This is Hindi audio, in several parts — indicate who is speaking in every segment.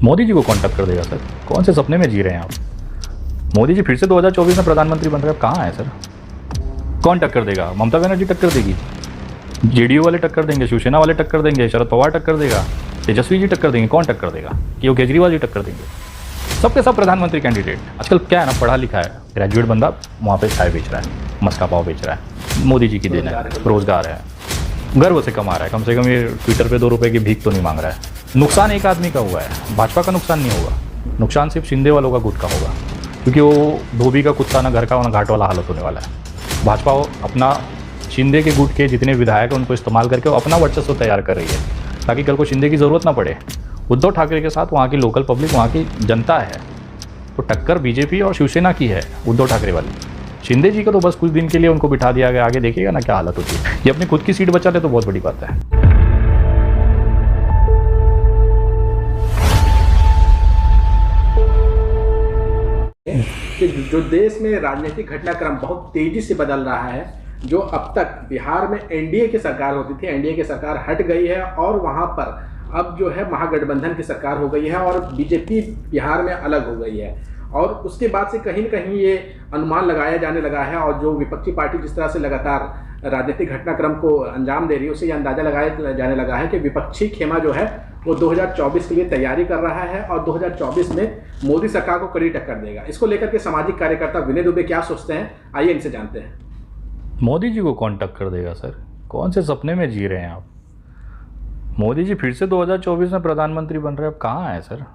Speaker 1: मोदी जी को कौन टक्कर देगा सर? कौन से सपने में जी रहे हैं आप? मोदी जी फिर से 2024 में प्रधानमंत्री बन रहे हैं, कहाँ है सर? कौन टक्कर देगा? ममता बनर्जी टक्कर देगी, जेडीयू वाले टक्कर देंगे, शिवसेना वाले टक्कर देंगे, शरद पवार टक्कर देगा, तेजस्वी जी टक्कर देंगे, कौन टक्कर देगा? कि वो केजरीवाल जी टक्कर देंगे? सबके सब प्रधानमंत्री कैंडिडेट। आजकल क्या है ना, पढ़ा लिखा है ग्रेजुएट बंदा वहाँ पे चाय बेच रहा है, मस्का पाव बेच रहा है, मोदी जी की देन है, रोजगार है, गर्व से कमा रहा है, कम से कम ये ट्विटर पे 2 रुपये की भीख तो नहीं मांग रहा है। नुकसान एक आदमी का हुआ है, भाजपा का नुकसान नहीं होगा, नुकसान सिर्फ शिंदे वालों का गुट का होगा, क्योंकि वो धोबी का कुत्ता ना घर का ना घाट वाला हालत होने वाला है। भाजपा अपना शिंदे के गुट के जितने विधायक हैं उनको इस्तेमाल करके वो अपना वर्चस्व तैयार कर रही है, ताकि कल को शिंदे की ज़रूरत ना पड़े। उद्धव ठाकरे के साथ वहाँ की लोकल पब्लिक, वहाँ की जनता है, तो टक्कर बीजेपी और शिवसेना की है उद्धव ठाकरे वाली। शिंदे जी को तो बस कुछ दिन के लिए उनको बिठा दिया गया, आगे देखिएगा ना क्या हालत होती है। ये अपनी खुद की सीट बचा ले तो बहुत बड़ी बात है।
Speaker 2: कि जो देश में राजनीतिक घटनाक्रम बहुत तेजी से बदल रहा है, जो अब तक बिहार में एनडीए की सरकार होती थी, एनडीए की सरकार हट गई है और वहां पर अब जो है महागठबंधन की सरकार हो गई है और बीजेपी बिहार में अलग हो गई है। और उसके बाद से कहीं न कहीं ये अनुमान लगाया जाने लगा है और जो विपक्षी पार्टी जिस तरह से लगातार राजनीतिक घटनाक्रम को अंजाम दे रही है, उससे ये अंदाजा लगाया जाने लगा है कि विपक्षी खेमा जो है वो 2024 के लिए तैयारी कर रहा है और 2024 में मोदी सरकार को कड़ी टक्कर देगा। इसको लेकर के सामाजिक कार्यकर्ता विनय दुबे क्या सोचते हैं, आइए इनसे जानते हैं।
Speaker 1: मोदी जी को कौन टक्कर देगा सर? कौन से सपने में जी रहे हैं आप? मोदी जी फिर से 2024 में प्रधानमंत्री बन रहे हैं, अब कहाँ है सर?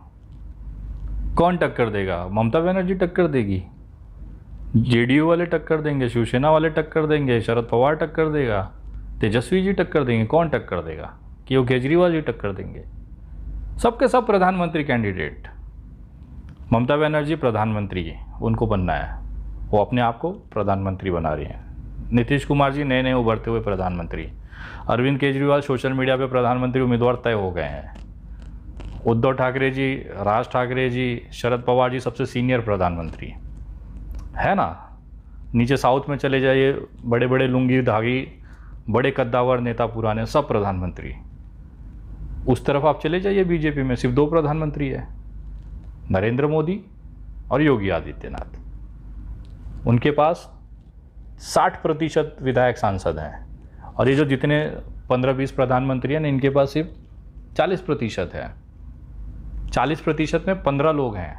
Speaker 1: कौन टक्कर देगा? ममता बनर्जी टक्कर देगी, जेडीयू वाले टक्कर देंगे, शिवसेना वाले टक्कर देंगे, शरद पवार टक्कर देगा, तेजस्वी जी टक्कर देंगे, कौन टक्कर देगा? कि वो केजरीवाल जी टक्कर देंगे? सबके सब प्रधानमंत्री कैंडिडेट। ममता बनर्जी प्रधानमंत्री उनको बनना है, वो अपने आप को प्रधानमंत्री बना रही हैं। नीतीश कुमार जी नए नए उभरते हुए प्रधानमंत्री। अरविंद केजरीवाल सोशल मीडिया पे प्रधानमंत्री उम्मीदवार तय हो गए हैं। उद्धव ठाकरे जी, राज ठाकरे जी, शरद पवार जी सबसे सीनियर प्रधानमंत्री है ना। नीचे साउथ में चले जाइए, बड़े बड़े लुंगी धागी, बड़े कद्दावर नेता पुराने सब प्रधानमंत्री। उस तरफ आप चले जाइए बीजेपी में सिर्फ 2 प्रधानमंत्री है, नरेंद्र मोदी और योगी आदित्यनाथ। उनके पास 60% विधायक सांसद हैं और ये जो जितने 15-20 प्रधानमंत्री हैं, इनके पास सिर्फ 40% है। 40% में 15 लोग हैं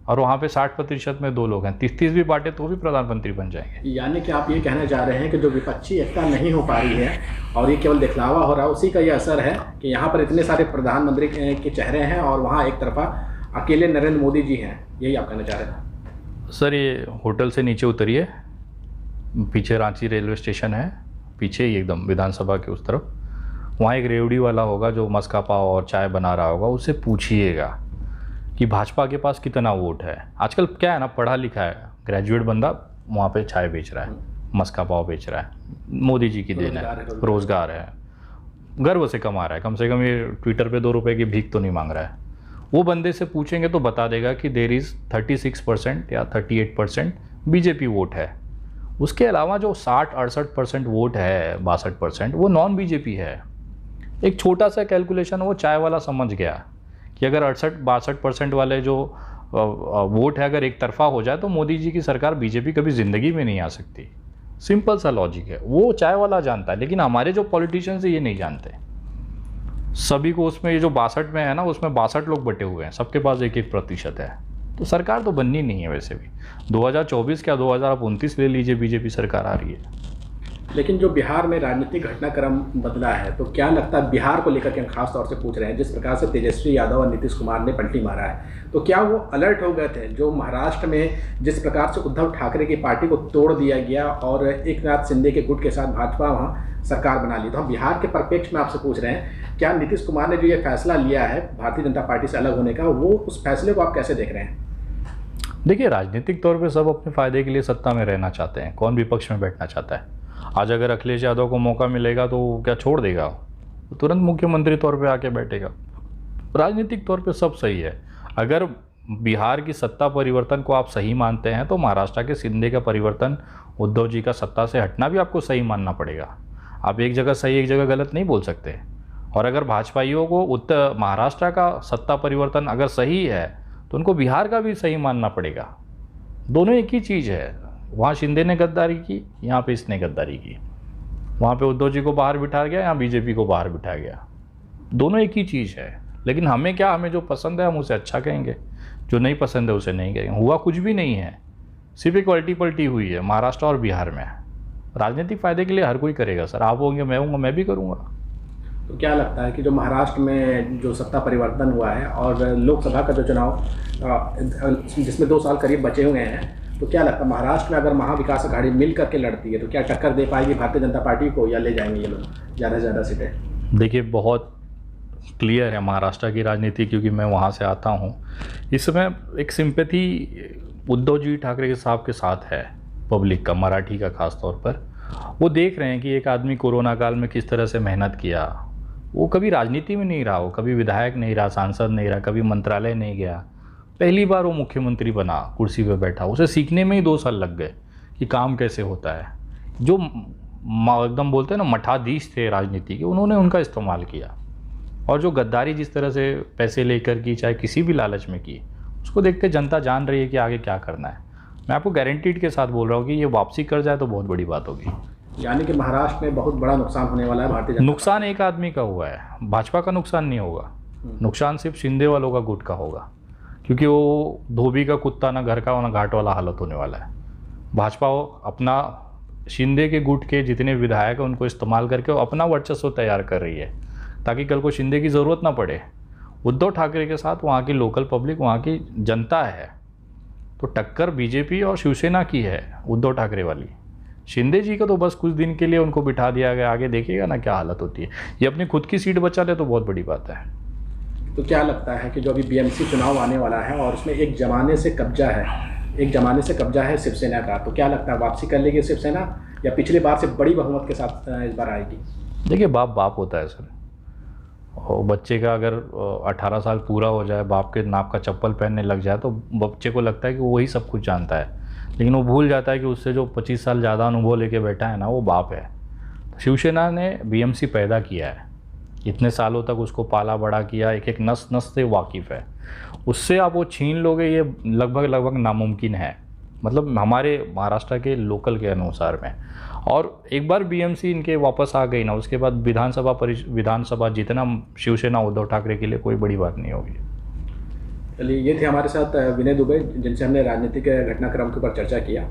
Speaker 1: और वहाँ पे 60% में 2 लोग हैं। 30 भी बांटे तो भी प्रधानमंत्री बन जाएंगे।
Speaker 2: यानी कि आप ये कहना चाह रहे हैं कि जो विपक्षी एकता नहीं हो पा रही है और ये केवल दिखलावा हो रहा है, उसी का ये असर है कि यहाँ पर इतने सारे प्रधानमंत्री के चेहरे हैं और वहाँ एक तरफा अकेले नरेंद्र मोदी जी हैं, यही आप कहना चाह रहे हैं?
Speaker 1: सर ये होटल से नीचे उतरिए, पीछे रांची रेलवे स्टेशन है, पीछे ही एकदम विधानसभा के उस तरफ, वहाँ एक रेवड़ी वाला होगा जो मस्का पाव और चाय बना रहा होगा, उससे पूछिएगा कि भाजपा के पास कितना वोट है। आजकल क्या है ना, पढ़ा लिखा है ग्रेजुएट बंदा वहाँ पे चाय बेच रहा है, मस्का पाव बेच रहा है, मोदी जी की देन है, रोजगार है, गर्व से कमा रहा है, कम से कम ये ट्विटर पे 2 रुपये की भीख तो नहीं मांग रहा है। वो बंदे से पूछेंगे तो बता देगा कि देर इज़ 36% या 38% बीजेपी वोट है। उसके अलावा जो 60-68% वोट है, 62% वो नॉन बीजेपी है। एक छोटा सा कैलकुलेशन वो चाय वाला समझ गया कि अगर 68-62% वाले जो वोट है अगर एक तरफा हो जाए तो मोदी जी की सरकार बीजेपी कभी ज़िंदगी में नहीं आ सकती। सिंपल सा लॉजिक है, वो चाय वाला जानता है, लेकिन हमारे जो पॉलिटिशियंस है ये नहीं जानते। सभी को उसमें ये जो 62 में है ना, उसमें 62 लोग बटे हुए हैं, सबके पास 1-1% है, तो सरकार तो बननी नहीं है। वैसे भी 2024 क्या 2029 ले लीजिए, बीजेपी सरकार आ रही है।
Speaker 2: लेकिन जो बिहार में राजनीतिक घटनाक्रम बदला है, तो क्या लगता है बिहार को लेकर के हम खास तौर से पूछ रहे हैं, जिस प्रकार से तेजस्वी यादव और नीतीश कुमार ने पलटी मारा है, तो क्या वो अलर्ट हो गए थे? जो महाराष्ट्र में जिस प्रकार से उद्धव ठाकरे की पार्टी को तोड़ दिया गया और एकनाथ शिंदे के गुट के साथ भाजपा वहाँ सरकार बना ली, तो हम बिहार के परिप्रेक्ष्य में आपसे पूछ रहे हैं, क्या नीतीश कुमार ने जो ये फैसला लिया है भारतीय जनता पार्टी से अलग होने का, वो उस फैसले को आप कैसे देख रहे हैं?
Speaker 1: देखिए, राजनीतिक तौर पे सब अपने फ़ायदे के लिए सत्ता में रहना चाहते हैं, कौन विपक्ष में बैठना चाहता है? आज अगर अखिलेश यादव को मौका मिलेगा तो क्या छोड़ देगा? तो तुरंत मुख्यमंत्री तौर पे आके बैठेगा। राजनीतिक तौर पे सब सही है। अगर बिहार की सत्ता परिवर्तन को आप सही मानते हैं तो महाराष्ट्र के शिंदे का परिवर्तन, उद्धव जी का सत्ता से हटना भी आपको सही मानना पड़ेगा। आप एक जगह सही एक जगह गलत नहीं बोल सकते। और अगर भाजपाइयों को उत्तर महाराष्ट्र का सत्ता परिवर्तन अगर सही है तो उनको बिहार का भी सही मानना पड़ेगा। दोनों एक ही चीज़ है। वहाँ शिंदे ने गद्दारी की, यहाँ पे इसने गद्दारी की। वहाँ पे उद्धव जी को बाहर बिठा गया, यहाँ बीजेपी को बाहर बिठा गया। दोनों एक ही चीज़ है। लेकिन हमें क्या, हमें जो पसंद है हम उसे अच्छा कहेंगे, जो नहीं पसंद है उसे नहीं कहेंगे। हुआ कुछ भी नहीं है, सिर्फ एक उल्टी पलटी हुई है महाराष्ट्र और बिहार में। राजनीतिक फ़ायदे के लिए हर कोई करेगा सर। आप होंगे, मैं हूँगा, मैं भी करूँगा।
Speaker 2: तो क्या लगता है कि जो महाराष्ट्र में जो सत्ता परिवर्तन हुआ है और लोकसभा का जो चुनाव जिसमें 2 साल करीब बचे हुए हैं, तो क्या लगता है महाराष्ट्र में अगर महाविकास अघाड़ी मिल करके लड़ती है तो क्या टक्कर दे पाएगी भारतीय जनता पार्टी को, या ले जाएंगे ये लोग ज़्यादा से ज़्यादा सीटें?
Speaker 1: देखिए, बहुत क्लियर है महाराष्ट्र की राजनीति, क्योंकि मैं वहाँ से आता हूँ। इस समय एक सिंपैथी उद्धव जी ठाकरे के साहब के साथ है पब्लिक का, मराठी का खास तौर पर। वो देख रहे हैं कि एक आदमी कोरोना काल में किस तरह से मेहनत किया। वो कभी राजनीति में नहीं रहा, वो कभी विधायक नहीं रहा, सांसद नहीं रहा, कभी मंत्रालय नहीं गया। पहली बार वो मुख्यमंत्री बना, कुर्सी पे बैठा। उसे सीखने में ही 2 साल लग गए कि काम कैसे होता है। जो एकदम बोलते हैं ना मठाधीश थे राजनीति के, उन्होंने उनका इस्तेमाल किया। और जो गद्दारी जिस तरह से पैसे लेकर की, चाहे किसी भी लालच में की, उसको देखते जनता जान रही है कि आगे क्या करना है। मैं आपको गारंटीड के साथ बोल रहा हूँ कि ये वापसी कर जाए तो बहुत बड़ी बात होगी।
Speaker 2: यानी कि महाराष्ट्र में बहुत बड़ा नुकसान होने वाला है भारतीय जनता।
Speaker 1: नुकसान एक आदमी का हुआ है, भाजपा का नुकसान नहीं होगा। नुकसान सिर्फ शिंदे वालों का गुट का होगा, क्योंकि वो धोबी का कुत्ता ना घर का ना घाट वाला हालत होने वाला है। भाजपा अपना शिंदे के गुट के जितने विधायक हैं उनको इस्तेमाल करके वो अपना वर्चस्व तैयार कर रही है, ताकि कल को शिंदे की ज़रूरत ना पड़े। उद्धव ठाकरे के साथ वहाँ की लोकल पब्लिक, वहाँ की जनता है। तो टक्कर बीजेपी और शिवसेना की है उद्धव ठाकरे वाली। शिंदे जी का तो बस कुछ दिन के लिए उनको बिठा दिया गया, आगे देखिएगा ना क्या हालत होती है। ये अपनी खुद की सीट बचा ले तो बहुत बड़ी बात है।
Speaker 2: तो क्या लगता है कि जो अभी बीएमसी चुनाव आने वाला है और उसमें एक ज़माने से कब्जा है शिवसेना का, तो क्या लगता है वापसी कर लेगी शिवसेना, या पिछली बार से बड़ी बहुमत के साथ इस बार आएगी?
Speaker 1: देखिए, बाप होता है सर। और बच्चे का अगर 18 साल पूरा हो जाए, बाप के नाप का चप्पल पहनने लग जाए, तो बच्चे को लगता है कि वो वही सब कुछ जानता है। लेकिन वो भूल जाता है कि उससे जो 25 साल ज़्यादा अनुभव लेके बैठा है ना, वो बाप है। तो शिवसेना ने बीएमसी पैदा किया है, इतने सालों तक उसको पाला बड़ा किया, एक एक नस नस से वाकिफ़ है। उससे आप वो छीन लोगे, ये लगभग नामुमकिन है, मतलब हमारे महाराष्ट्र के लोकल के अनुसार में। और एक बार बीएमसी इनके वापस आ गई ना, उसके बाद विधानसभा जितना शिवसेना उद्धव ठाकरे के लिए कोई बड़ी बात नहीं होगी।
Speaker 2: चलिए, ये थे हमारे साथ विनय दुबे, जिनसे हमने राजनीतिक घटनाक्रम के ऊपर चर्चा किया।